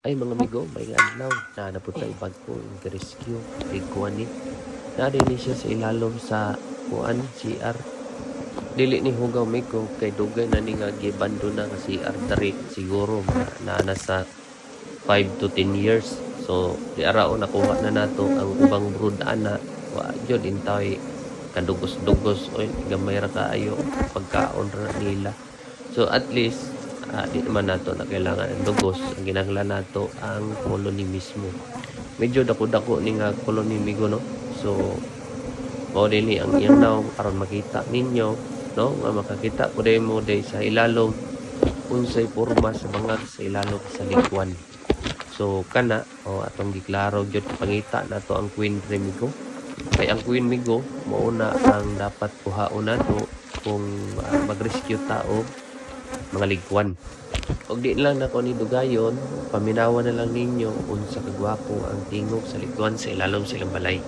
Ay mga amigo, may adlaw na napunta ibag ko yung rescue kay kuan ni. Nari ni siya sa ilalom sa kuan CR. Dili ni hugaw migo kay dugay na ni nga gibando na nga CR dari siguro na sa 5 to 10 years. So di arao nakuha na nato ang ubang brood ana. Wa jud intaway kadugos-dugos o gamay ra kaayo pagkaon ra nila. So at least di naman nato na kailangan ng dugos. Ang ginahanglan nato ang colony mismo. Medyo dako-dako ni nga colony migo no. So mao din ni ang iyang naong aron makita ninyo no nga makakita po day mo day sa ilalom unsay porma sa bangag sa ilalom sa likwan. So kana atong giklaro gyud pangita nato ang queen migo. Kay ang queen migo mao na ang dapat kuhaon nato kung mag-rescue tao mga ligwan. Og di lang nako ni dugayon, paminawan na lang ninyo unsa kagwapo ang tingog sa ligwan sa ilalom sa ilang balay.